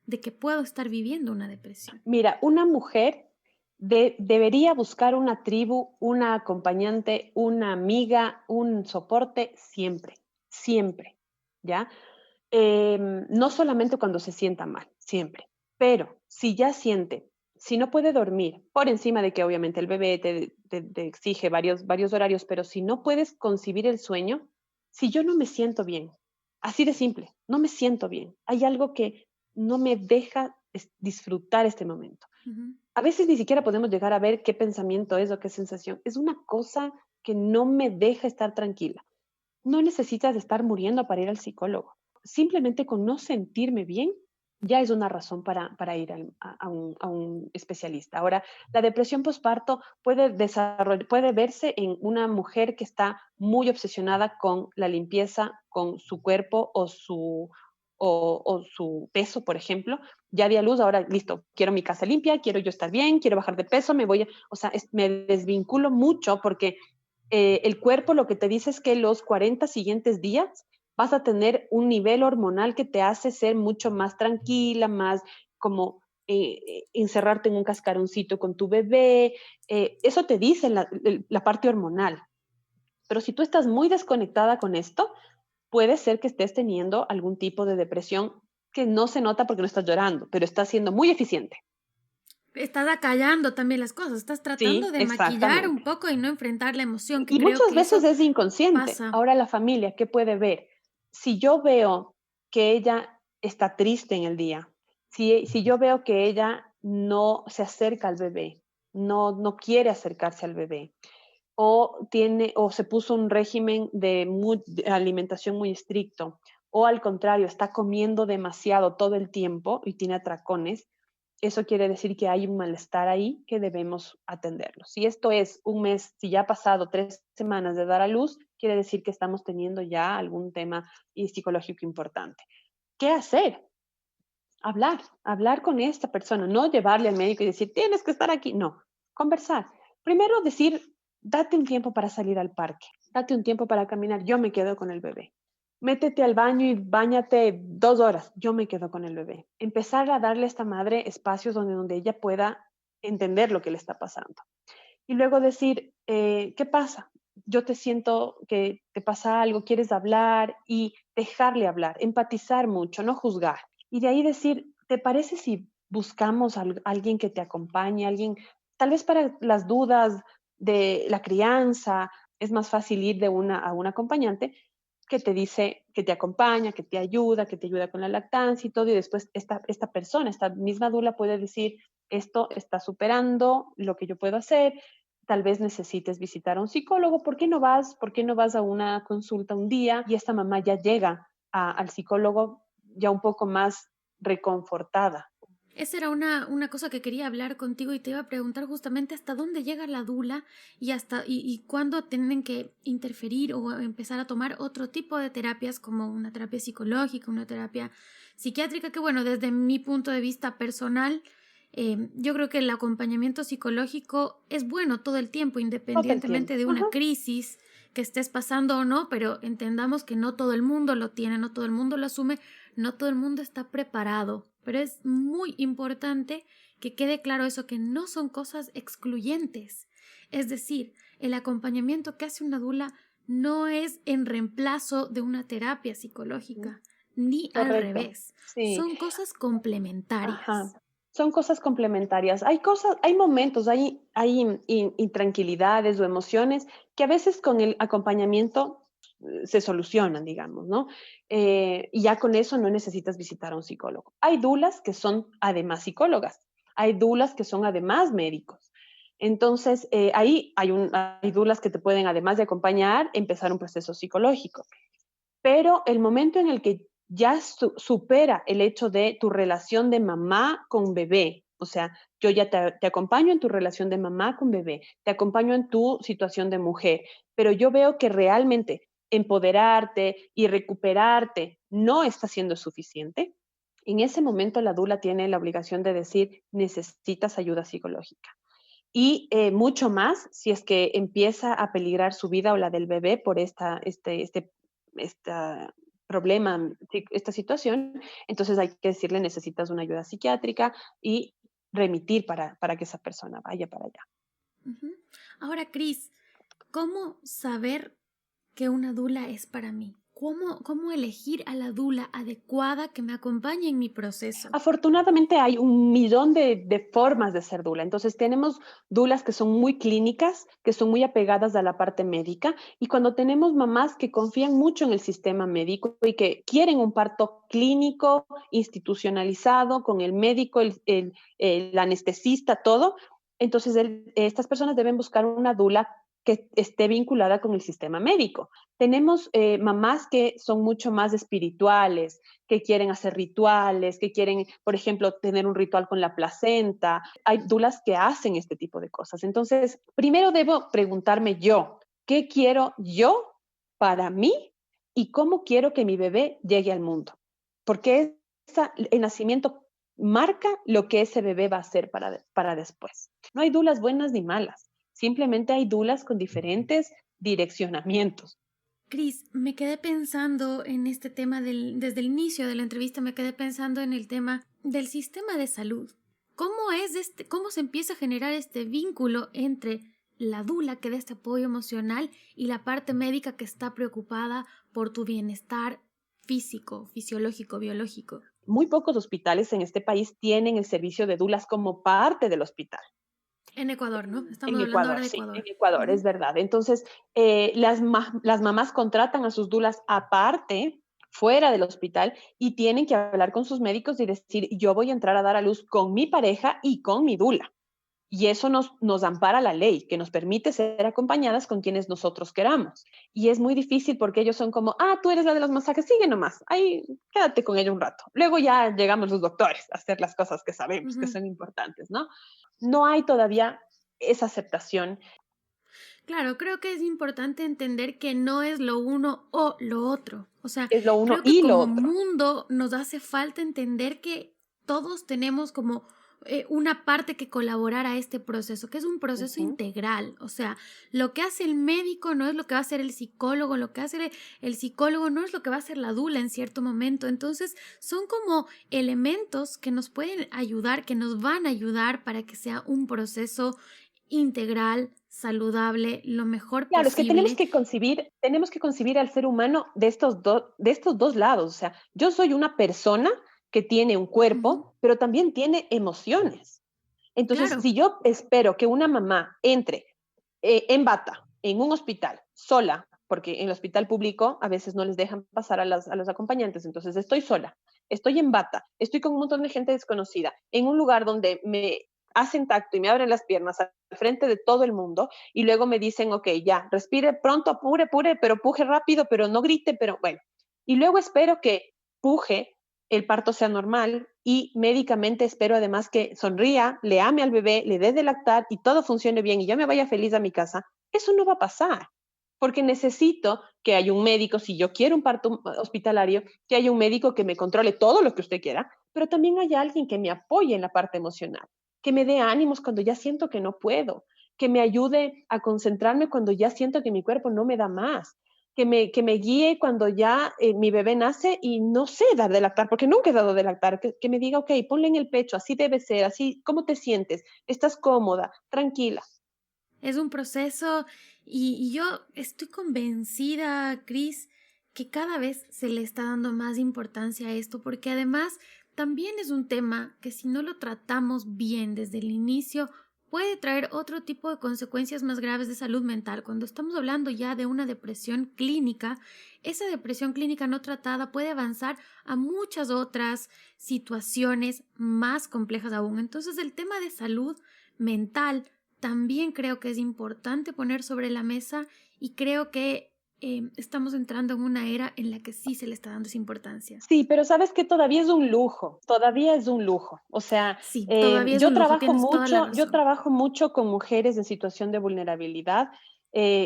de que puedo estar viviendo una depresión? Mira, una mujer debería buscar una tribu, una acompañante, una amiga, un soporte siempre, siempre, ¿ya? No solamente cuando se sienta mal, siempre, pero si ya siente, si no puede dormir, por encima de que obviamente el bebé te exige varios horarios, pero si no puedes concebir el sueño, si yo no me siento bien, así de simple, no me siento bien, hay algo que no me deja disfrutar este momento. Ujú. A veces ni siquiera podemos llegar a ver qué pensamiento es o qué sensación. Es una cosa que no me deja estar tranquila. No necesitas estar muriendo para ir al psicólogo. Simplemente con no sentirme bien ya es una razón para ir a un especialista. Ahora, la depresión postparto puede verse en una mujer que está muy obsesionada con la limpieza, con su cuerpo o su peso, por ejemplo. Ya di a luz, ahora listo, quiero mi casa limpia, quiero yo estar bien, quiero bajar de peso, o sea, me desvinculo mucho porque el cuerpo lo que te dice es que los 40 siguientes días vas a tener un nivel hormonal que te hace ser mucho más tranquila, más como encerrarte en un cascaroncito con tu bebé. Eso te dice la parte hormonal. Pero si tú estás muy desconectada con esto, puede ser que estés teniendo algún tipo de depresión que no se nota porque no estás llorando, pero estás siendo muy eficiente. Estás acallando también las cosas, estás tratando Sí, de maquillar un exactamente. poco y no enfrentar la emoción, que Y creo muchas que veces eso es inconsciente. pasa. Ahora la familia, ¿qué puede ver? Si yo veo que ella está triste en el día, si yo veo que ella no se acerca al bebé, no quiere acercarse al bebé, o se puso un régimen de alimentación muy estricto, o al contrario, está comiendo demasiado todo el tiempo y tiene atracones, eso quiere decir que hay un malestar ahí que debemos atenderlo. Si esto es un mes, si ya ha pasado 3 semanas de dar a luz, quiere decir que estamos teniendo ya algún tema psicológico importante. ¿Qué hacer? Hablar con esta persona, no llevarle al médico y decir, tienes que estar aquí. No, conversar. Primero decir, date un tiempo para salir al parque, date un tiempo para caminar, yo me quedo con el bebé. Métete al baño y báñate 2 horas, yo me quedo con el bebé. Empezar a darle a esta madre espacios donde ella pueda entender lo que le está pasando. Y luego decir, ¿qué pasa? Yo te siento que te pasa algo, quieres hablar y dejarle hablar, empatizar mucho, no juzgar. Y de ahí decir, ¿te parece si buscamos a alguien que te acompañe, alguien, tal vez para las dudas de la crianza, es más fácil ir a un acompañante que te dice, que te acompaña, que te ayuda con la lactancia y todo, y después esta persona, esta misma dula puede decir, esto está superando lo que yo puedo hacer, tal vez necesites visitar a un psicólogo, ¿por qué no vas? ¿Por qué no vas a una consulta un día? Y esta mamá ya llega al psicólogo ya un poco más reconfortada. Esa era una cosa que quería hablar contigo y te iba a preguntar justamente hasta dónde llega la dula y cuándo tienen que interferir o empezar a tomar otro tipo de terapias como una terapia psicológica, una terapia psiquiátrica, que bueno, desde mi punto de vista personal, yo creo que el acompañamiento psicológico es bueno todo el tiempo, Todo el independientemente tiempo. de Ajá. una crisis que estés pasando o no, pero entendamos que no todo el mundo lo tiene, no todo el mundo lo asume, no todo el mundo está preparado, pero es muy importante que quede claro eso, que no son cosas excluyentes. Es decir, el acompañamiento que hace una dula no es en reemplazo de una terapia psicológica, ni al Correcto. revés. Sí. Son cosas Ajá. complementarias. Son cosas complementarias. Hay momentos, hay intranquilidades o emociones que a veces con el acompañamiento se solucionan, digamos, ¿no? Y ya con eso no necesitas visitar a un psicólogo. Hay dulas que son además psicólogas, hay dulas que son además médicos. Entonces, ahí hay dulas que te pueden, además de acompañar, empezar un proceso psicológico. Pero el momento en el que ya supera el hecho de tu relación de mamá con bebé. O sea, yo ya te acompaño en tu relación de mamá con bebé, te acompaño en tu situación de mujer, pero yo veo que realmente empoderarte y recuperarte no está siendo suficiente. En ese momento la dula tiene la obligación de decir, necesitas ayuda psicológica. Y mucho más si es que empieza a peligrar su vida o la del bebé por esta problema, esta situación, entonces hay que decirle necesitas una ayuda psiquiátrica y remitir para que esa persona vaya para allá. Ujú. Ahora, Cris, ¿cómo saber que una dula es para mí? ¿Cómo elegir a la dula adecuada que me acompañe en mi proceso? Afortunadamente hay un millón de formas de ser dula. Entonces tenemos dulas que son muy clínicas, que son muy apegadas a la parte médica, y cuando tenemos mamás que confían mucho en el sistema médico y que quieren un parto clínico, institucionalizado, con el médico, el anestesista, todo, entonces estas personas deben buscar una dula que esté vinculada con el sistema médico. Tenemos mamás que son mucho más espirituales, que quieren hacer rituales, que quieren, por ejemplo, tener un ritual con la placenta. Hay dulas que hacen este tipo de cosas. Entonces, primero debo preguntarme yo, ¿qué quiero yo para mí y cómo quiero que mi bebé llegue al mundo? Porque el nacimiento marca lo que ese bebé va a hacer para después. No hay dulas buenas ni malas, simplemente hay dulas con diferentes direccionamientos. Cris, me quedé pensando en este tema desde el inicio de la entrevista, me quedé pensando en el tema del sistema de salud. ¿Cómo se empieza a generar este vínculo entre la dula que da este apoyo emocional y la parte médica que está preocupada por tu bienestar físico, fisiológico, biológico? Muy pocos hospitales en este país tienen el servicio de dulas como parte del hospital. En Ecuador, ¿no? En Estamos hablando ahora Ecuador, de sí, en Ecuador. Ecuador, Ujú. es verdad. Entonces, las mamás contratan a sus dulas aparte, fuera del hospital, y tienen que hablar con sus médicos y decir, yo voy a entrar a dar a luz con mi pareja y con mi dula. Y eso nos ampara la ley, que nos permite ser acompañadas con quienes nosotros queramos. Y es muy difícil porque ellos son como, tú eres la de los masajes, sigue nomás, ahí quédate con ella un rato. Luego ya llegamos los doctores a hacer las cosas que sabemos que Ujú. son importantes, ¿no? No hay todavía esa aceptación. Claro, creo que es importante entender que no es lo uno o lo otro. O sea, Es lo uno creo que y lo como otro. mundo nos hace falta entender que todos tenemos como una parte que colaborar a este proceso, que es un proceso Ujú. integral. O sea, lo que hace el médico no es lo que va a hacer el psicólogo, lo que hace el psicólogo no es lo que va a hacer la dula en cierto momento. Entonces, son como elementos que nos pueden ayudar, que nos van a ayudar para que sea un proceso integral, saludable, lo mejor Claro, es que posible. tenemos que concebir al ser humano de estos dos lados. O sea, yo soy una persona que tiene un Ujú. cuerpo, pero también tiene emociones. Entonces, Claro, si yo espero que una mamá entre en bata en un hospital sola, porque en el hospital público a veces no les dejan pasar a los acompañantes, entonces estoy sola, estoy en bata, estoy con un montón de gente desconocida, en un lugar donde me hacen tacto y me abren las piernas al frente de todo el mundo y luego me dicen, ok, ya, respire pronto, apure, pero puje rápido, pero no grite, pero bueno. Y luego espero que puje, el parto sea normal y médicamente espero además que sonría, le ame al bebé, le dé de lactar y todo funcione bien y yo me vaya feliz a mi casa. Eso no va a pasar, porque necesito que haya un médico, si yo quiero un parto hospitalario, que haya un médico que me controle todo lo que usted quiera, pero también haya alguien que me apoye en la parte emocional, que me dé ánimos cuando ya siento que no puedo, que me ayude a concentrarme cuando ya siento que mi cuerpo no me da más, que me guíe cuando ya mi bebé nace y no sé dar de lactar, porque nunca he dado de lactar, que me diga, ok, ponle en el pecho, así debe ser, así, ¿cómo te sientes? ¿Estás cómoda? Tranquila. es un proceso y yo estoy convencida, Cris, que cada vez se le está dando más importancia a esto, porque además también es un tema que si no lo tratamos bien desde el inicio, puede traer otro tipo de consecuencias más graves de salud mental. Cuando estamos hablando ya de una depresión clínica, esa depresión clínica no tratada puede avanzar a muchas otras situaciones más complejas aún. Entonces, el tema de salud mental también creo que es importante poner sobre la mesa y creo que estamos entrando en una era en la que sí se le está dando esa importancia. Sí, pero sabes que todavía es un lujo. O sea, Sí, todavía es un lujo, tienes toda la yo razón. trabajo mucho con mujeres en situación de vulnerabilidad,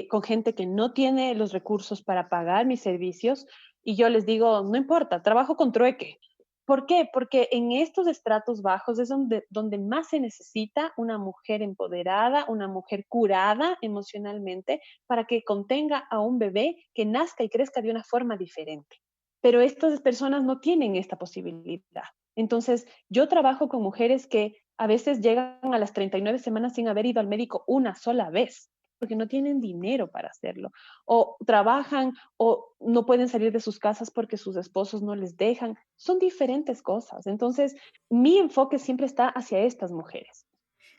con gente que no tiene los recursos para pagar mis servicios y yo les digo, no importa, trabajo con trueque. ¿Por qué? Porque en estos estratos bajos es donde más se necesita una mujer empoderada, una mujer curada emocionalmente para que contenga a un bebé que nazca y crezca de una forma diferente, pero estas personas no tienen esta posibilidad. Entonces, yo trabajo con mujeres que a veces llegan a las 39 semanas sin haber ido al médico una sola vez, porque no tienen dinero para hacerlo, o trabajan o no pueden salir de sus casas porque sus esposos no les dejan. Son diferentes cosas. Entonces, mi enfoque siempre está hacia estas mujeres.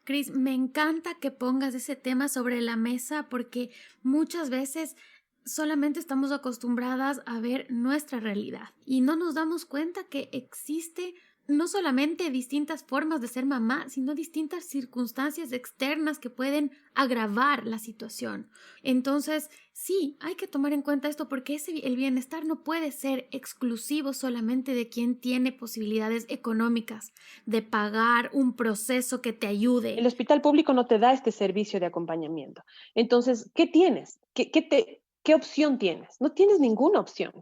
Cris, me encanta que pongas ese tema sobre la mesa porque muchas veces solamente estamos acostumbradas a ver nuestra realidad y no nos damos cuenta que existe no solamente distintas formas de ser mamá, sino distintas circunstancias externas que pueden agravar la situación. Entonces, sí, hay que tomar en cuenta esto porque el bienestar no puede ser exclusivo solamente de quien tiene posibilidades económicas de pagar un proceso que te El ayude. hospital público no te da este servicio de acompañamiento. Entonces, ¿qué tienes? ¿Qué opción tienes? No tienes ninguna opción.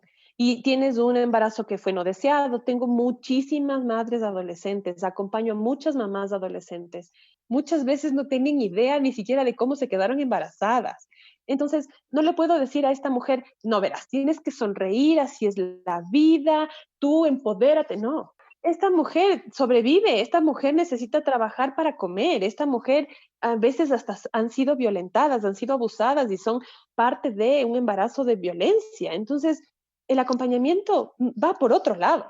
Y tienes un embarazo que fue no deseado. Tengo muchísimas madres adolescentes, acompaño a muchas mamás adolescentes. Muchas veces no tienen idea ni siquiera de cómo se quedaron embarazadas. Entonces, no le puedo decir a esta mujer, no verás, tienes que sonreír, así es la vida, tú empodérate. No, esta mujer sobrevive, esta mujer necesita trabajar para comer, esta mujer a veces hasta han sido violentadas, han sido abusadas y son parte de un embarazo de violencia. Entonces, el acompañamiento va por otro lado.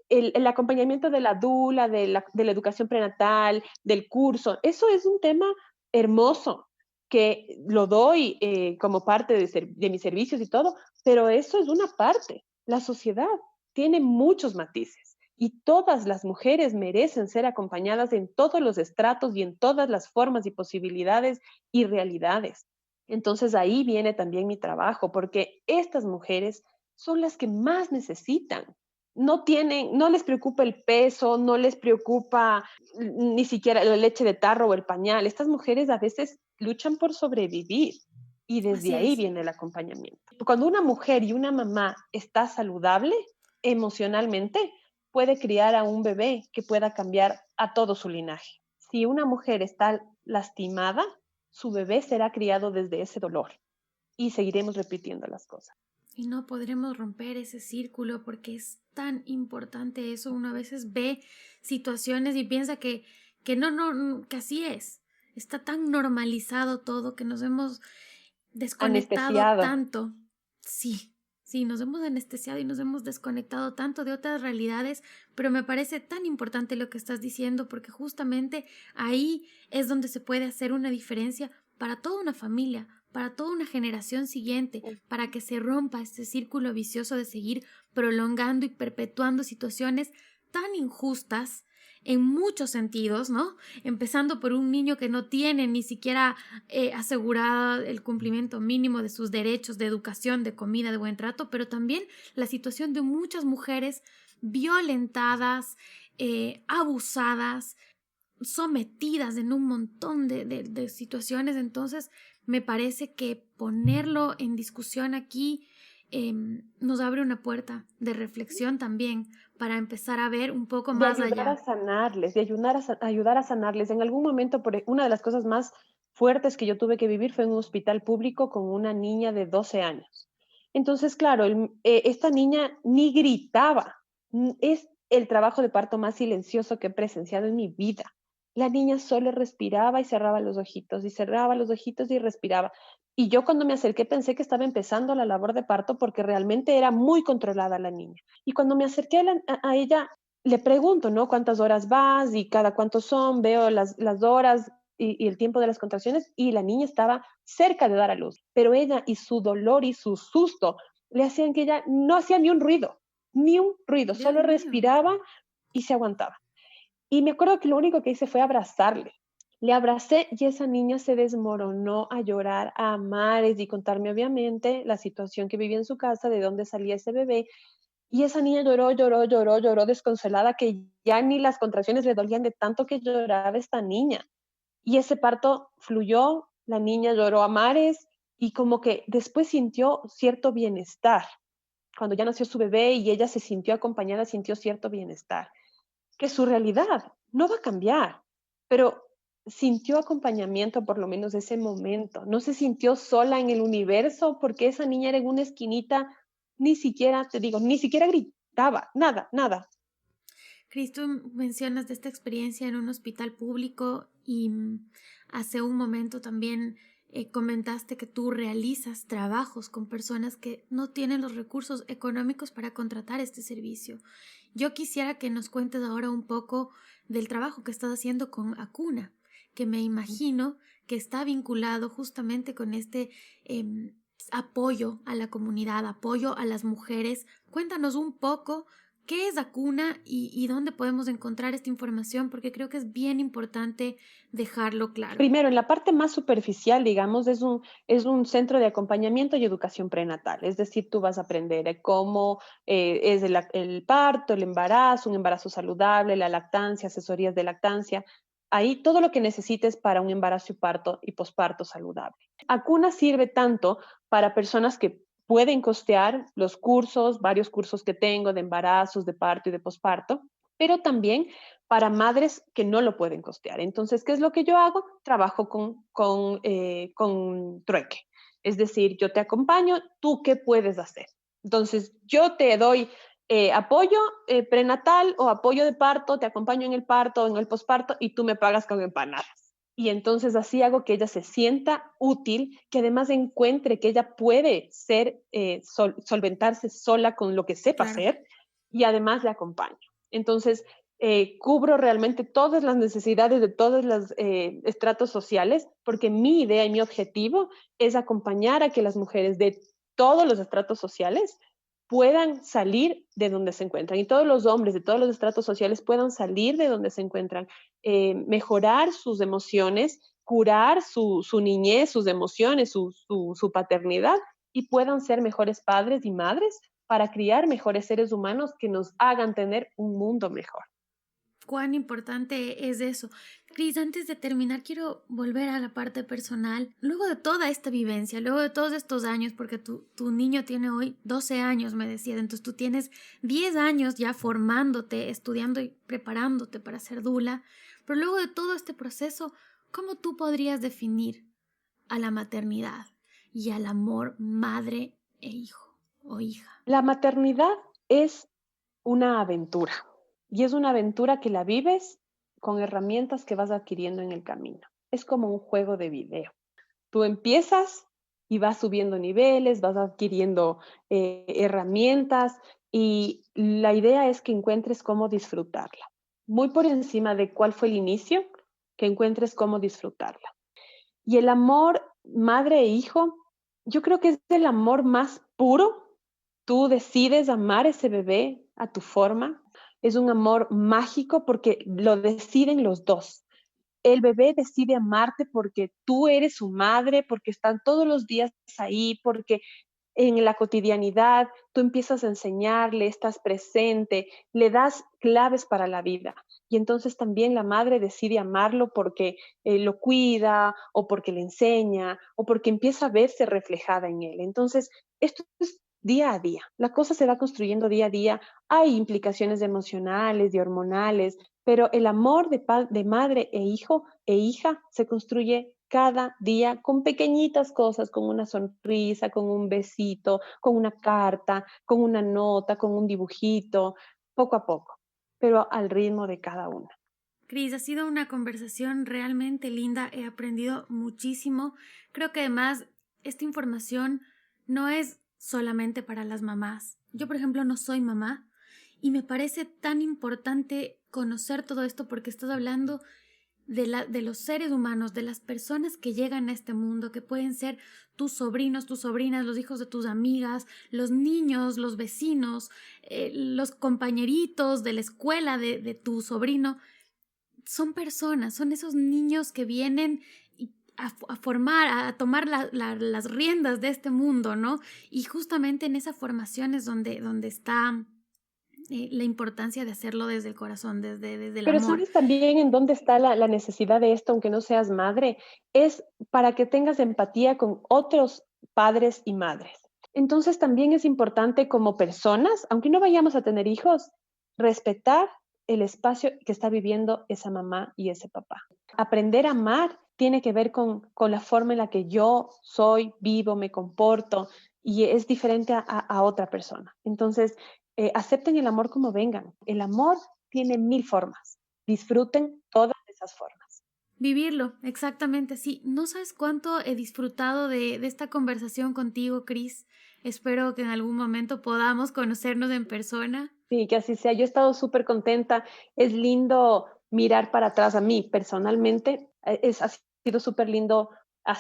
El acompañamiento de la dula, de la educación prenatal, del curso, eso es un tema hermoso que lo doy como parte de mis servicios y todo, pero eso es una parte. La sociedad tiene muchos matices y todas las mujeres merecen ser acompañadas en todos los estratos y en todas las formas y posibilidades y realidades. Entonces ahí viene también mi trabajo, porque estas mujeres son las que más necesitan. No les preocupa el peso, no les preocupa ni siquiera la leche de tarro o el pañal. Estas mujeres a veces luchan por sobrevivir y desde Así ahí es. viene el acompañamiento. Cuando una mujer y una mamá está saludable emocionalmente, puede criar a un bebé que pueda cambiar a todo su linaje. Si una mujer está lastimada, su bebé será criado desde ese dolor y seguiremos repitiendo las cosas. Y no podremos romper ese círculo porque es tan importante eso. Uno a veces ve situaciones y piensa que no, que así es. Está tan normalizado todo que nos hemos desconectado Anestesiado. tanto. Sí, sí, nos hemos anestesiado y nos hemos desconectado tanto de otras realidades, pero me parece tan importante lo que estás diciendo porque justamente ahí es donde se puede hacer una diferencia para toda una familia, para toda una generación siguiente, para que se rompa este círculo vicioso de seguir prolongando y perpetuando situaciones tan injustas en muchos sentidos, ¿no? Empezando por un niño que no tiene ni siquiera asegurado el cumplimiento mínimo de sus derechos de educación, de comida, de buen trato, pero también la situación de muchas mujeres violentadas, abusadas, sometidas en un montón de situaciones. Entonces, me parece que ponerlo en discusión aquí nos abre una puerta de reflexión también para empezar a ver un poco De más ayudar a allá. sanarles, de ayudar a sanarles. En algún momento, una de las cosas más fuertes que yo tuve que vivir fue en un hospital público con una niña de 12 años. Entonces, claro, esta niña ni gritaba. Es el trabajo de parto más silencioso que he presenciado en mi vida. La niña solo respiraba y cerraba los ojitos, y cerraba los ojitos y respiraba. Y yo cuando me acerqué pensé que estaba empezando la labor de parto porque realmente era muy controlada la niña. Y cuando me acerqué a ella, le pregunto, ¿no? ¿Cuántas horas vas? Y cada cuánto son, veo las horas y el tiempo de las contracciones y la niña estaba cerca de dar a luz, pero ella y su dolor y su susto le hacían que ella no hacía ni un ruido, Dios solo mío. respiraba y se aguantaba. Y me acuerdo que lo único que hice fue abrazarle. Le abracé y esa niña se desmoronó a llorar a mares y contarme obviamente la situación que vivía en su casa, de dónde salía ese bebé. Y esa niña lloró, lloró, lloró, lloró desconsolada, que ya ni las contracciones le dolían de tanto que lloraba esta niña. Y ese parto fluyó, la niña lloró a mares y como que después sintió cierto bienestar. Cuando ya nació su bebé y ella se sintió acompañada, sintió cierto bienestar, que su realidad no va a cambiar, pero sintió acompañamiento por lo menos ese momento. No se sintió sola en el universo porque esa niña era en una esquinita, ni siquiera, te digo, ni siquiera gritaba, nada, nada. Cris, tú mencionas de esta experiencia en un hospital público y hace un momento también comentaste que tú realizas trabajos con personas que no tienen los recursos económicos para contratar este servicio. Yo quisiera que nos cuentes ahora un poco del trabajo que estás haciendo con Acuna, que me imagino que está vinculado justamente con este apoyo a la comunidad, apoyo a las mujeres. Cuéntanos un poco qué es Acuna y dónde podemos encontrar esta información, porque creo que es bien importante dejarlo claro. Primero, en la parte más superficial, digamos, es un centro de acompañamiento y educación prenatal. Es decir, tú vas a aprender cómo es el parto, el embarazo, un embarazo saludable, la lactancia, asesorías de lactancia. Ahí todo lo que necesites para un embarazo y parto y posparto saludable. Acuna sirve tanto para personas que pueden costear los cursos, varios cursos que tengo de embarazos, de parto y de posparto, pero también para madres que no lo pueden costear. Entonces, ¿qué es lo que yo hago? Trabajo con trueque. Es decir, yo te acompaño, ¿tú qué puedes hacer? Entonces, yo te doy apoyo prenatal o apoyo de parto, te acompaño en el parto o en el posparto y tú me pagas con empanadas. Y entonces así hago que ella se sienta útil, que además encuentre que ella puede solventarse sola con lo que sepa Claro. hacer y además le acompaño. Entonces, cubro realmente todas las necesidades de todos los estratos sociales, porque mi idea y mi objetivo es acompañar a que las mujeres de todos los estratos sociales puedan salir de donde se encuentran y todos los hombres de todos los estratos sociales puedan salir de donde se encuentran, mejorar sus emociones, curar su niñez, sus emociones, su paternidad y puedan ser mejores padres y madres para criar mejores seres humanos que nos hagan tener un mundo mejor. Cuán importante es eso. Cris, antes de terminar, quiero volver a la parte personal. Luego de toda esta vivencia, luego de todos estos años, porque tu niño tiene hoy 12 años, me decías, entonces tú tienes 10 años ya formándote, estudiando y preparándote para ser dula, pero luego de todo este proceso, ¿cómo tú podrías definir a la maternidad y al amor madre e hijo o hija? La maternidad es una aventura y es una aventura que la vives con herramientas que vas adquiriendo en el camino. Es como un juego de video. Tú empiezas y vas subiendo niveles, vas adquiriendo herramientas y la idea es que encuentres cómo disfrutarla. Muy por encima de cuál fue el inicio, que encuentres cómo disfrutarla. Y el amor madre e hijo, yo creo que es el amor más puro. Tú decides amar ese bebé a tu forma. Es un amor mágico porque lo deciden los dos. El bebé decide amarte porque tú eres su madre, porque están todos los días ahí, porque en la cotidianidad tú empiezas a enseñarle, estás presente, le das claves para la vida. Y entonces también la madre decide amarlo porque lo cuida o porque le enseña o porque empieza a verse reflejada en él. Entonces, esto es día a día. La cosa se va construyendo día a día. Hay implicaciones emocionales y hormonales, pero el amor de madre e hijo e hija se construye cada día con pequeñitas cosas, con una sonrisa, con un besito, con una carta, con una nota, con un dibujito, poco a poco, pero al ritmo de cada una. Cris, ha sido una conversación realmente linda, he aprendido muchísimo. Creo que además esta información no es solamente para las mamás. Yo, por ejemplo, no soy mamá y me parece tan importante conocer todo esto porque estás hablando de los seres humanos, de las personas que llegan a este mundo, que pueden ser tus sobrinos, tus sobrinas, los hijos de tus amigas, los niños, los vecinos, los compañeritos de la escuela de tu sobrino. son personas, son esos niños que vienen a formar, a tomar las riendas de este mundo, ¿no? Y justamente en esa formación es donde está la importancia de hacerlo desde el corazón, desde el Pero amor. ¿sabes también en dónde está la necesidad de esto, aunque no seas madre? Es para que tengas empatía con otros padres y madres. Entonces también es importante como personas, aunque no vayamos a tener hijos, respetar el espacio que está viviendo esa mamá y ese papá. Aprender a amar tiene que ver con la forma en la que yo soy, vivo, me comporto y es diferente a otra persona. Entonces, acepten el amor como vengan. El amor tiene 1000 formas. Disfruten todas esas formas. Vivirlo, exactamente, sí. No sabes cuánto he disfrutado de esta conversación contigo, Cris. Espero que en algún momento podamos conocernos en persona. Sí, que así sea. Yo he estado súper contenta. Es lindo mirar para atrás a mí personalmente. Ha sido súper lindo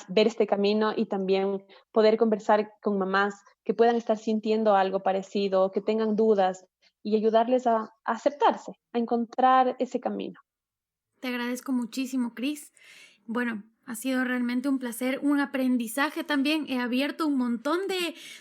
ver este camino y también poder conversar con mamás que puedan estar sintiendo algo parecido, que tengan dudas y ayudarles a aceptarse, a encontrar ese camino. Te agradezco muchísimo, Cris. Bueno, ha sido realmente un placer, un aprendizaje también. He abierto un montón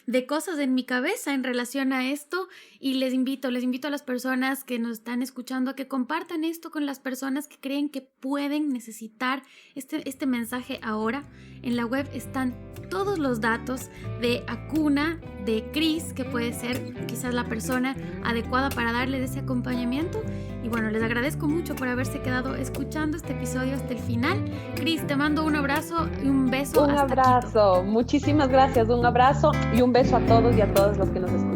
de cosas en mi cabeza en relación a esto y les invito a las personas que nos están escuchando a que compartan esto con las personas que creen que pueden necesitar este mensaje ahora. En la web están todos los datos de Acuna, de Cris, que puede ser quizás la persona adecuada para darles ese acompañamiento. Y bueno, les agradezco mucho por haberse quedado escuchando este episodio hasta el final. Cris, te mando un abrazo y un beso. Un abrazo, muchísimas gracias, un abrazo y un beso a todos y a todas los que nos escuchan.